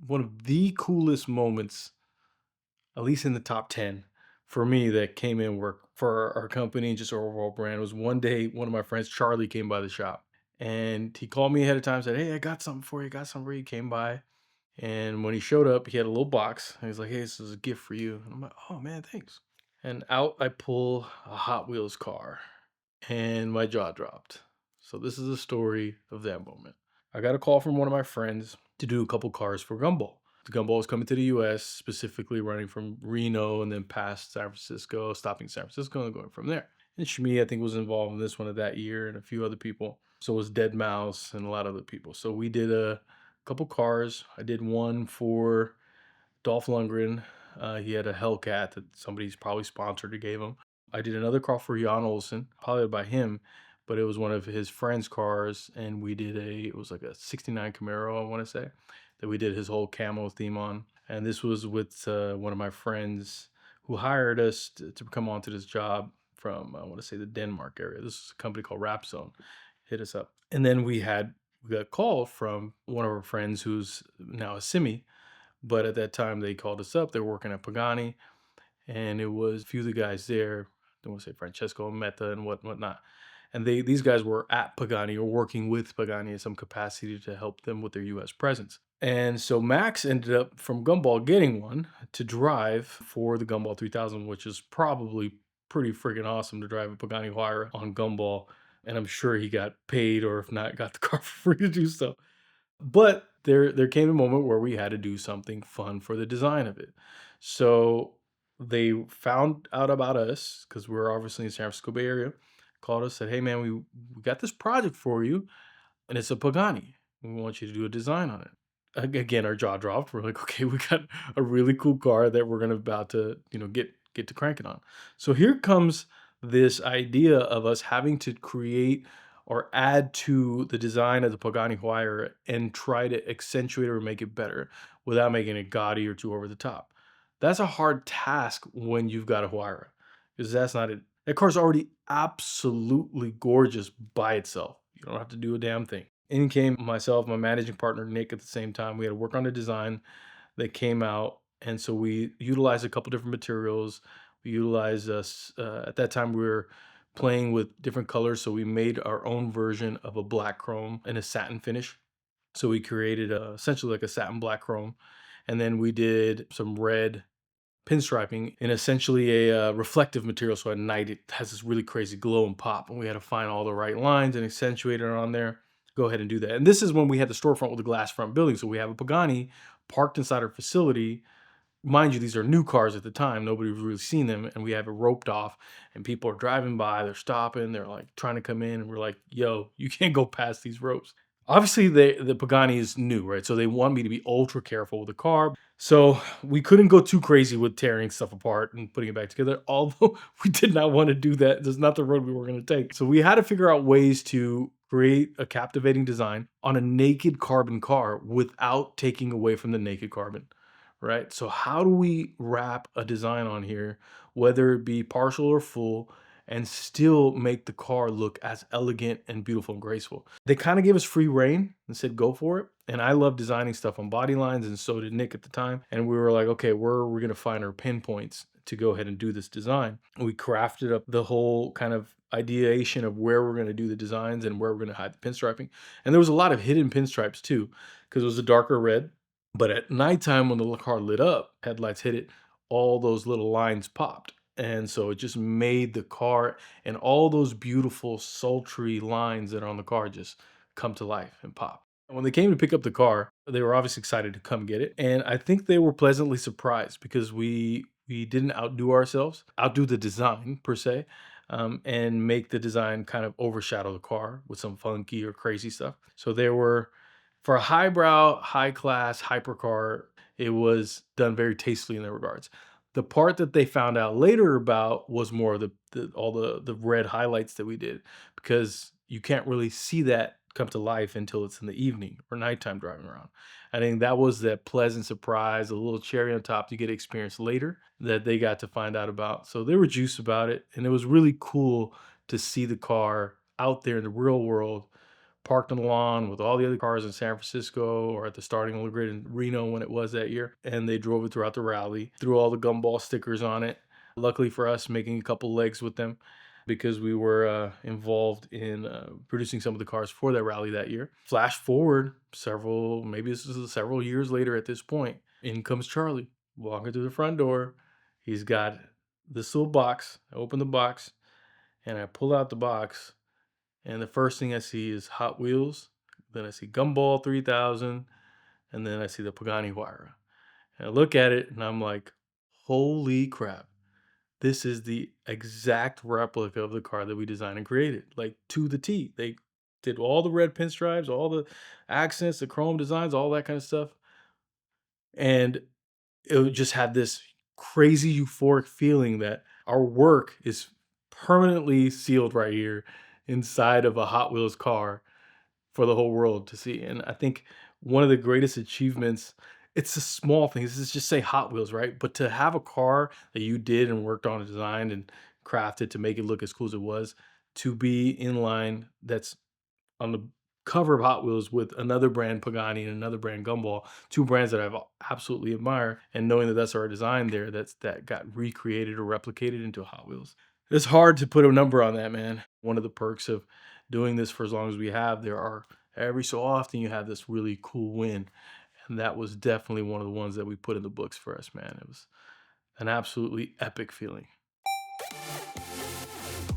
one of the coolest moments, at least in the top 10 for me, that came in work for our company and just our overall brand was one day one of my friends, Charlie, came by the shop and he called me ahead of time, said, "Hey, I got something for you, got something for you." He came by. And when he showed up, he had a little box. And he's like, "Hey, this is a gift for you." And I'm like, "Oh man, thanks." And out I pull a Hot Wheels car and my jaw dropped. So this is the story of that moment. I got a call from one of my friends to do a couple cars for Gumball. The Gumball was coming to the US, specifically running from Reno and then past San Francisco, stopping San Francisco and going from there. And Shmi, I think, was involved in this one of that year and a few other people. So was Dead Mouse and a lot of other people. So we did a couple cars. I did one for Dolph Lundgren. He had a Hellcat that somebody's probably sponsored or gave him. I did another car for Jan Olsen, probably by him, but it was one of his friend's cars, and we did it was like a 69 Camaro, I want to say, that we did his whole camo theme on. And this was with one of my friends who hired us to come onto this job from, I want to say, the Denmark area. This is a company called Rap Zone. Hit us up. And then we got a call from one of our friends who's now a Simi, but at that time, they called us up. They were working at Pagani, and it was a few of the guys there. I don't want to say Francesco and Meta and whatnot. And these guys were at Pagani or working with Pagani in some capacity to help them with their U.S. presence. And so Max ended up from Gumball getting one to drive for the Gumball 3000, which is probably pretty freaking awesome to drive a Pagani Huayra on Gumball. And I'm sure he got paid, or if not, got the car for free to do so. But there came a moment where we had to do something fun for the design of it. So they found out about us because we were obviously in San Francisco Bay Area, called us, said, "Hey man, we got this project for you, and it's a Pagani. We want you to do a design on it." Again, our jaw dropped. We're like, okay, we got a really cool car that we're gonna about to, get to cranking on. So here comes this idea of us having to create or add to the design of the Pagani Huayra and try to accentuate or make it better without making it gaudy or too over the top. That's a hard task when you've got a Huayra, because that's not it. That car's already absolutely gorgeous by itself. You don't have to do a damn thing. In came myself, my managing partner, Nick, at the same time. We had to work on a design that came out. And so we utilized a couple different materials. We utilized us, at that time, we were playing with different colors. So we made our own version of a black chrome and a satin finish. So we created essentially like a satin black chrome. And then we did some red pinstriping in essentially a reflective material. So at night, it has this really crazy glow and pop. And we had to find all the right lines and accentuate it on there. Go ahead and do that. And this is when we had the storefront with the glass front building. So we have a Pagani parked inside our facility. Mind you, these are new cars at the time. Nobody's really seen them. And we have it roped off, and people are driving by. They're stopping. They're like trying to come in. And we're like, "Yo, you can't go past these ropes." Obviously, the Pagani is new, right? So they want me to be ultra careful with the car. So we couldn't go too crazy with tearing stuff apart and putting it back together. Although we did not want to do that. That's not the road we were going to take. So we had to figure out ways to create a captivating design on a naked carbon car without taking away from the naked carbon, right? So how do we wrap a design on here, whether it be partial or full, and still make the car look as elegant and beautiful and graceful? They kind of gave us free reign and said, go for it. And I love designing stuff on body lines, and so did Nick at the time. And we were like, okay, where are we going to find our pinpoints to go ahead and do this design? And we crafted up the whole kind of ideation of where we're going to do the designs and where we're going to hide the pinstriping. And there was a lot of hidden pinstripes too, because it was a darker red. But at nighttime, when the car lit up, headlights hit it, all those little lines popped. And so it just made the car and all those beautiful, sultry lines that are on the car just come to life and pop. And when they came to pick up the car, they were obviously excited to come get it. And I think they were pleasantly surprised because we didn't outdo ourselves, outdo the design per se, and make the design kind of overshadow the car with some funky or crazy stuff. So they were, for a highbrow, high class hypercar, it was done very tastefully in their regards. The part that they found out later about was more of all the red highlights that we did, because you can't really see that come to life until it's in the evening or nighttime driving around. I think that was that pleasant surprise, a little cherry on top you get to experience later that they got to find out about. So they were juiced about it, and it was really cool to see the car out there in the real world parked on the lawn with all the other cars in San Francisco or at the starting of the grid in Reno when it was that year. And they drove it throughout the rally, threw all the Gumball stickers on it. Luckily for us, making a couple legs with them because we were involved in producing some of the cars for that rally that year. Flash forward several, maybe this is several years later at this point, in comes Charlie walking through the front door. He's got this little box. I open the box and I pull out the box, and the first thing I see is Hot Wheels. Then I see Gumball 3000, and then I see the Pagani Huayra. And I look at it and I'm like, holy crap. This is the exact replica of the car that we designed and created, like to the T. They did all the red pinstripes, all the accents, the chrome designs, all that kind of stuff. And it just had this crazy euphoric feeling that our work is permanently sealed right here inside of a Hot Wheels car for the whole world to see. And I think one of the greatest achievements, it's a small thing. This is just say Hot Wheels, right? But to have a car that you did and worked on and designed and crafted to make it look as cool as it was, to be in line that's on the cover of Hot Wheels with another brand Pagani and another brand Gumball, two brands that I've absolutely admire, and knowing that that's our design there, that got recreated or replicated into Hot Wheels. It's hard to put a number on that, man. One of the perks of doing this for as long as we have, there are every so often you have this really cool win. And that was definitely one of the ones that we put in the books for us, man. It was an absolutely epic feeling.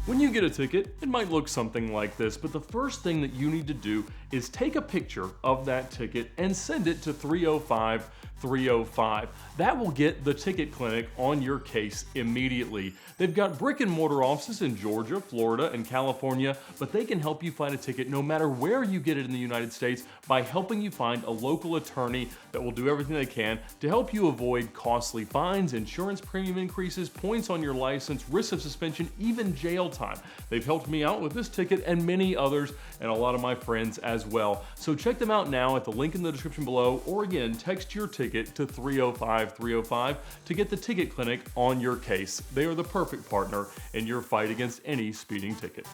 When you get a ticket, it might look something like this, but the first thing that you need to do is take a picture of that ticket and send it to 305-305. That will get the ticket clinic on your case immediately. They've got brick and mortar offices in Georgia, Florida, and California, but they can help you find a ticket no matter where you get it in the United States by helping you find a local attorney that will do everything they can to help you avoid costly fines, insurance premium increases, points on your license, risk of suspension, even jail time. They've helped me out with this ticket and many others, and a lot of my friends as well. So check them out now at the link in the description below, or again, text your ticket to 305-305 to get the ticket clinic on your case. They are the perfect partner in your fight against any speeding ticket.